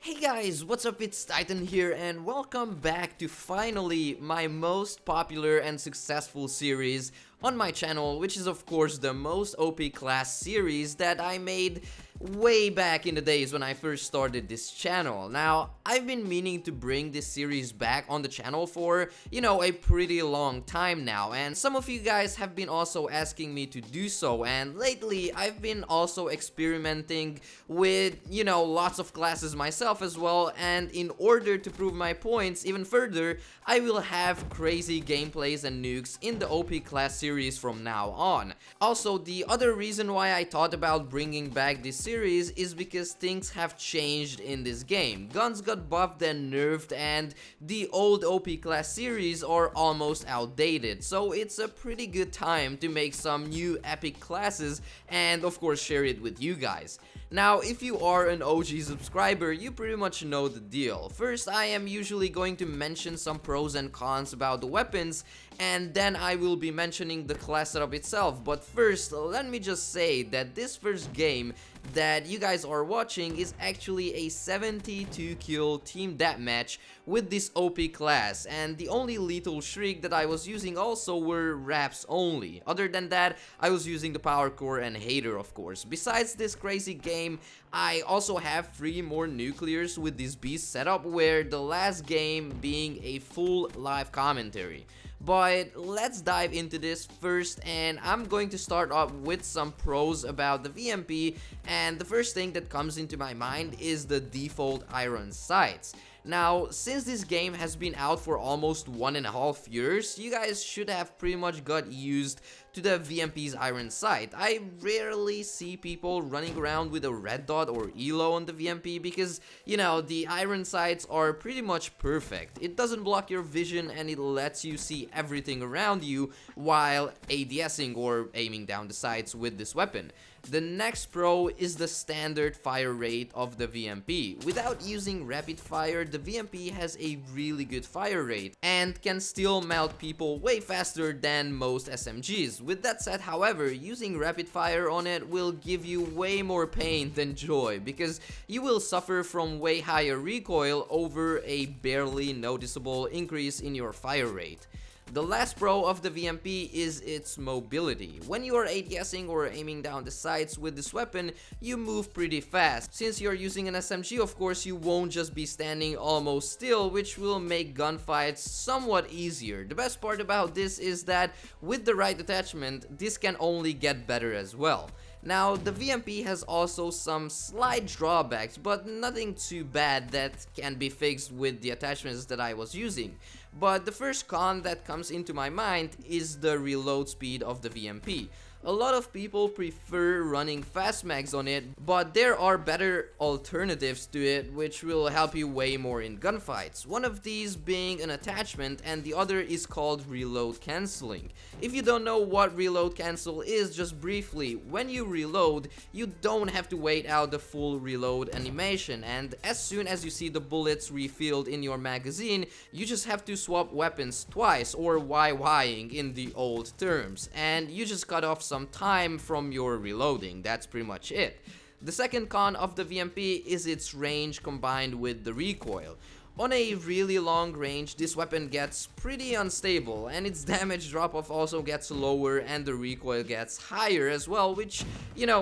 Hey guys, what's up? It's Titan here and welcome back to finally my most popular and successful series on my channel, which is of course the most OP class series that I made way back in the days when I first started this channel. Now, I've been meaning to bring this series back on the channel for, a pretty long time now, and some of you guys have been also asking me to do so, and lately I've been also experimenting with, lots of classes myself as well, and in order to prove my points even further, I will have crazy gameplays and nukes in the OP class series from now on. Also, the other reason why I thought about bringing back this series is because things have changed in this game. Guns got buffed and nerfed, and the old OP class series are almost outdated, so it's a pretty good time to make some new epic classes and of course share it with you guys. Now, if you are an OG subscriber, you pretty much know the deal. First, I am usually going to mention some pros and cons about the weapons, and then I will be mentioning the class setup itself. But first, let me just say that this first game that you guys are watching is actually a 72 kill team deathmatch with this OP class, and the only lethal shriek that I was using also were wraps only. Other than that, I was using the power core and hater, of course. Besides this crazy game, I also have 3 more nuclears with this beast setup, where the last game being a full live commentary. But let's dive into this first, and I'm going to start off with some pros about the VMP, and the first thing that comes into my mind is the default iron sights. Now, since this game has been out for almost 1.5 years, you guys should have pretty much got used to the VMP's iron sight. I rarely see people running around with a red dot or elo on the VMP because, the iron sights are pretty much perfect. It doesn't block your vision and it lets you see everything around you while ADSing or aiming down the sights with this weapon. The next pro is the standard fire rate of the VMP. Without using rapid fire, the VMP has a really good fire rate and can still melt people way faster than most SMGs. With that said, however, using rapid fire on it will give you way more pain than joy because you will suffer from way higher recoil over a barely noticeable increase in your fire rate. The last pro of the VMP is its mobility. When you are ADSing or aiming down the sights with this weapon, you move pretty fast. Since you're using an SMG, of course, you won't just be standing almost still, which will make gunfights somewhat easier. The best part about this is that with the right attachment, this can only get better as well. Now, the VMP has also some slight drawbacks, but nothing too bad that can be fixed with the attachments that I was using. But the first con that comes into my mind is the reload speed of the VMP. A lot of people prefer running fast mags on it, but there are better alternatives to it which will help you way more in gunfights. One of these being an attachment, and the other is called reload cancelling. If you don't know what reload cancel is, just briefly, when you reload, you don't have to wait out the full reload animation, and as soon as you see the bullets refilled in your magazine, you just have to swap weapons twice, or YYing in the old terms, and you just cut off some time from your reloading. That's pretty much it. The second con of the VMP is its range combined with the recoil. On a really long range, this weapon gets pretty unstable, and its damage drop-off also gets lower and the recoil gets higher as well, which,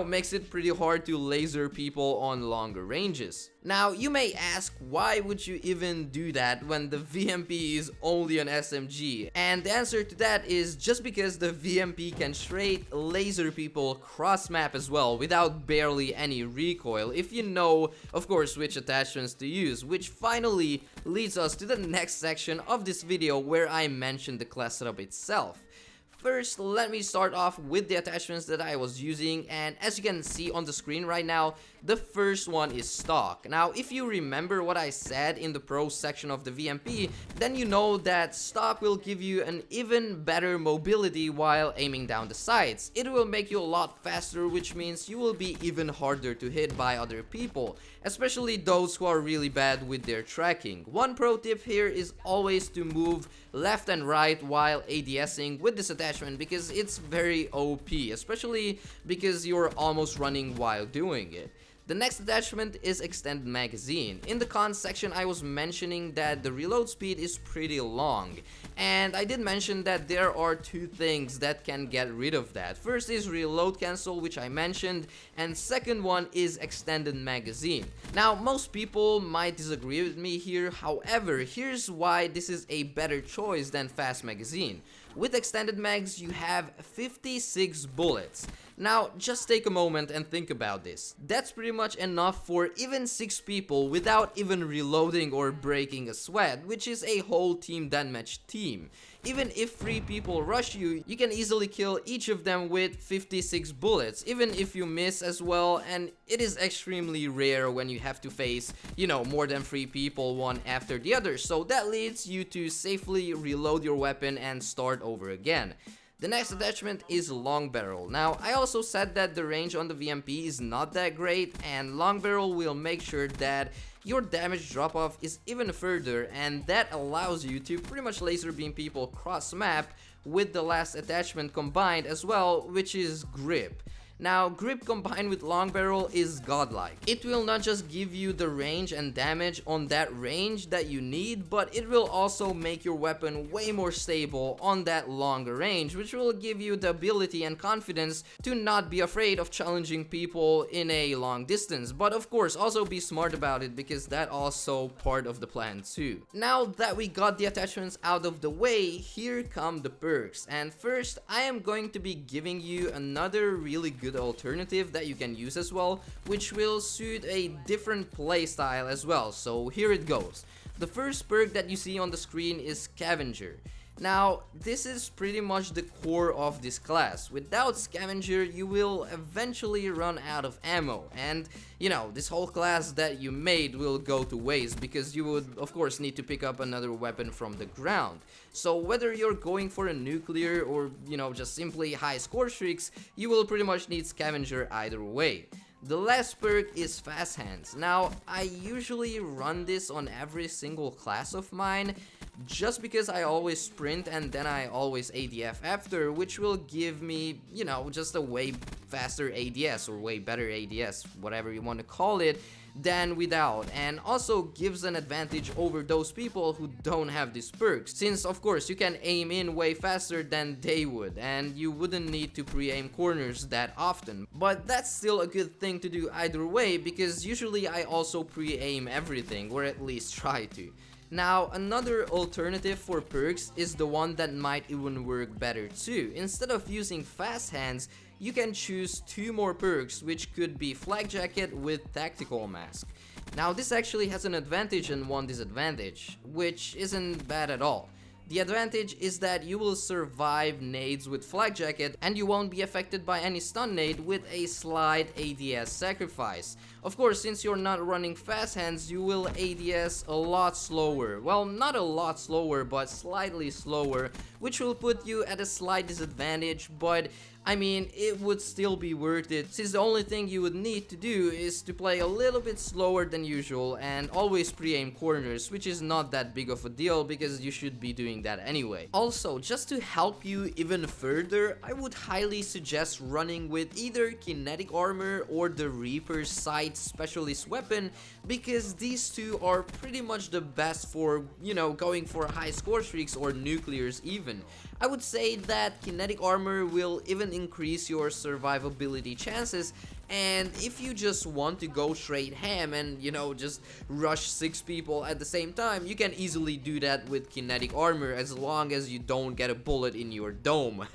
makes it pretty hard to laser people on longer ranges. Now, you may ask, why would you even do that when the VMP is only an SMG? And the answer to that is just because the VMP can straight laser people cross-map as well without barely any recoil, if you know, of course, which attachments to use, which finally leads us to the next section of this video where I mention the class setup itself. First, let me start off with the attachments that I was using, and as you can see on the screen right now, the first one is stock. Now, if you remember what I said in the pro section of the VMP, then you know that stock will give you an even better mobility while aiming down the sights. It will make you a lot faster, which means you will be even harder to hit by other people, especially those who are really bad with their tracking. One pro tip here is always to move left and right while ADSing with this attachment because it's very OP, especially because you're almost running while doing it. The next attachment is extended magazine. In the cons section, I was mentioning that the reload speed is pretty long, and I did mention that there are two things that can get rid of that. First is reload cancel, which I mentioned, and second one is extended magazine. Now, most people might disagree with me here, however, here's why this is a better choice than fast magazine. With extended mags, you have 56 bullets. Now, just take a moment and think about this. That's pretty much enough for even 6 people without even reloading or breaking a sweat, which is a whole team deathmatch team. Even if 3 people rush you, you can easily kill each of them with 56 bullets, even if you miss as well, and it is extremely rare when you have to face, more than 3 people one after the other, so that leads you to safely reload your weapon and start over again. The next attachment is long barrel. Now, I also said that the range on the VMP is not that great, and long barrel will make sure that your damage drop off is even further, and that allows you to pretty much laser beam people cross map with the last attachment combined as well, which is grip. Now, grip combined with long barrel is godlike. It will not just give you the range and damage on that range that you need, but it will also make your weapon way more stable on that longer range, which will give you the ability and confidence to not be afraid of challenging people in a long distance. But of course, also be smart about it, because that also part of the plan too. Now that we got the attachments out of the way, here come the perks. And first, I am going to be giving you another really good alternative that you can use as well, which will suit a different playstyle as well. So here it goes. The first perk that you see on the screen is Scavenger. Now, this is pretty much the core of this class. Without Scavenger, you will eventually run out of ammo, and this whole class that you made will go to waste, because you would of course need to pick up another weapon from the ground. So whether you're going for a nuclear or just simply high score streaks, you will pretty much need Scavenger either way. The last perk is Fast Hands. Now, I usually run this on every single class of mine, just because I always sprint and then I always ADF after, which will give me, just a way faster ADS or way better ADS, whatever you want to call it, than without, and also gives an advantage over those people who don't have these perks, since of course you can aim in way faster than they would, and you wouldn't need to pre-aim corners that often. But that's still a good thing to do either way, because usually I also pre-aim everything, or at least try to. Now, another alternative for perks is the one that might even work better too. Instead of using Fast Hands, you can choose 2 more perks, which could be Flak Jacket with Tactical Mask. Now, this actually has an advantage and one disadvantage, which isn't bad at all. The advantage is that you will survive nades with Flak Jacket, and you won't be affected by any stun nade with a slight ADS sacrifice. Of course, since you're not running Fast Hands, you will ADS a lot slower. Well, not a lot slower, but slightly slower, which will put you at a slight disadvantage, but I mean, it would still be worth it, since the only thing you would need to do is to play a little bit slower than usual and always pre-aim corners, which is not that big of a deal because you should be doing that anyway. Also, just to help you even further, I would highly suggest running with either Kinetic Armor or the Reaper's Sight Specialist Weapon, because these two are pretty much the best for, going for high score streaks or nuclears even. I would say that Kinetic Armor will even increase your survivability chances, and if you just want to go straight ham and just rush 6 people at the same time, you can easily do that with Kinetic Armor as long as you don't get a bullet in your dome.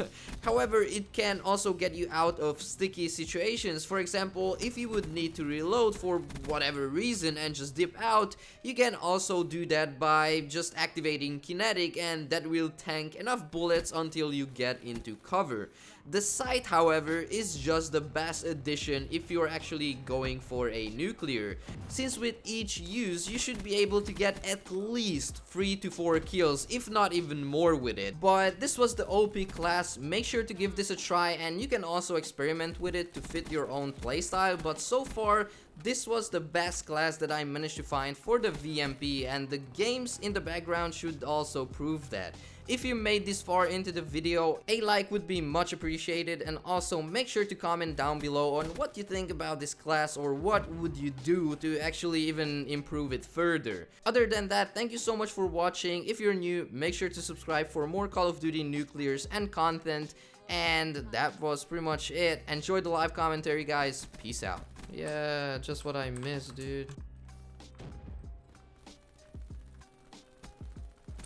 However, it can also get you out of sticky situations. For example, if you would need to reload for whatever reason and just dip out, you can also do that by just activating Kinetic, and that will tank enough bullets until you get into cover. The sight, however, is just the best addition if you're actually going for a nuclear, since with each use you should be able to get at least 3 to 4 kills, if not even more with it. But this was the OP class. Make sure to give this a try, and you can also experiment with it to fit your own playstyle, but so far This was the best class that I managed to find for the VMP, and the games in the background should also prove that. If you made this far into the video, a like would be much appreciated, and also make sure to comment down below on what you think about this class, or what would you do to actually even improve it further. Other than that, thank you so much for watching. If you're new, make sure to subscribe for more Call of Duty Nuclears and content, and that was pretty much it. Enjoy the live commentary, guys. Peace out. Yeah, just what I missed, dude.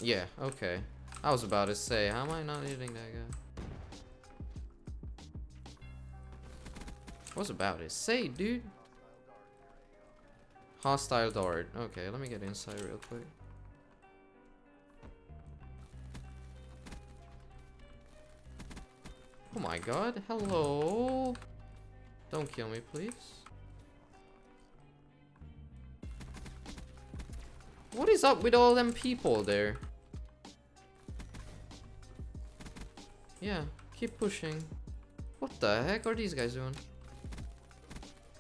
Yeah, okay. I was about to say, how am I not hitting that guy? I was about to say, dude. Hostile dart. Okay, let me get inside real quick. Oh my god, hello. Don't kill me, please. What is up with all them people there? Yeah, keep pushing. What the heck are these guys doing?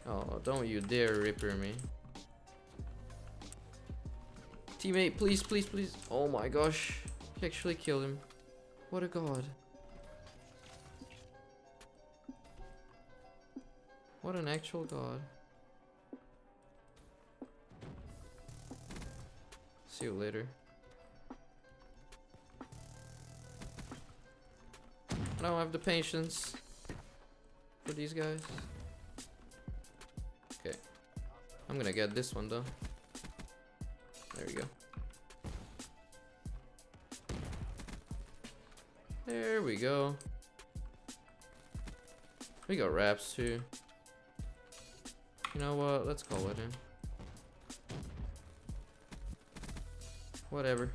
Oh, don't you dare ripper me. Teammate, please, please, please. Oh my gosh. He actually killed him. What a god. What an actual god. See you later. I don't have the patience for these guys. Okay. I'm gonna get this one though. There we go. There we go. We got wraps too. You know what? Let's call it in. Whatever.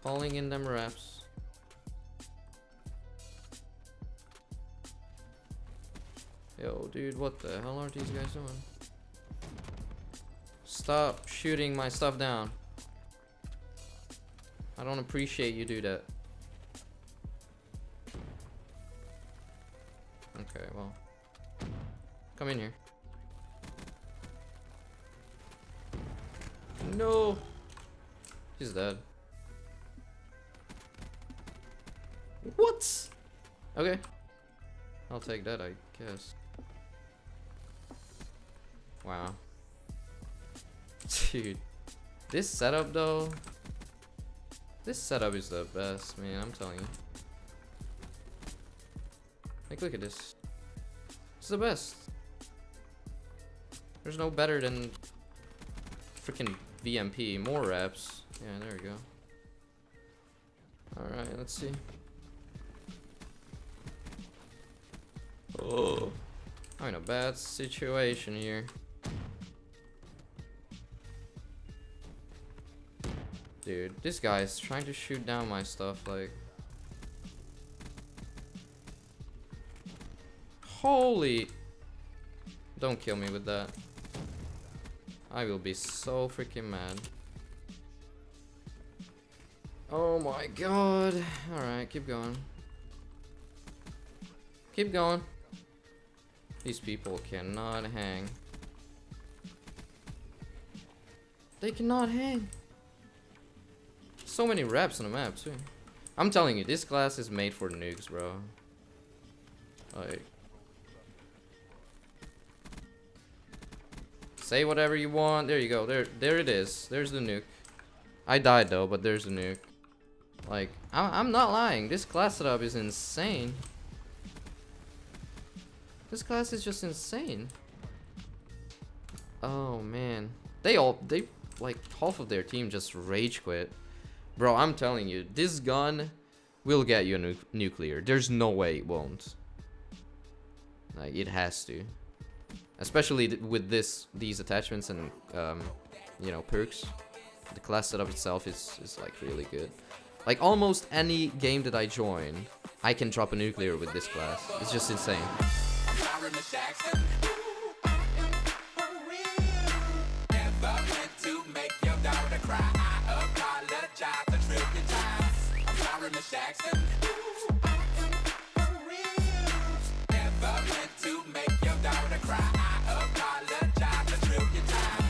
Calling in them wraps. Yo, dude, what the hell are these guys doing? Stop shooting my stuff down. I don't appreciate you do that. Okay, well. Come in here. No! He's dead. What? Okay. I'll take that, I guess. Wow. Dude. This setup though. This setup is the best, man, I'm telling you. Like, look at this. It's the best. There's no better than freaking VMP. More reps. Yeah, there we go. Alright, let's see. Oh, I'm in a bad situation here. Dude, this guy is trying to shoot down my stuff, like. Holy. Don't kill me with that. I will be so freaking mad. Oh my god. Alright, keep going. Keep going. These people cannot hang. They cannot hang. So many reps on the map too. I'm telling you, this class is made for nukes, bro. Like, say whatever you want. There you go. There it is. There's the nuke. I died though, but there's the nuke. Like, I'm not lying. This class setup is insane. This class is just insane. Oh man, they like half of their team just rage quit. Bro, I'm telling you, this gun will get you a nuclear. There's no way it won't. Like, it has to. Especially with these attachments and you know, perks. The class setup itself is like really good. Like, almost any game that I join, I can drop a nuclear with this class. It's just insane. Jackson.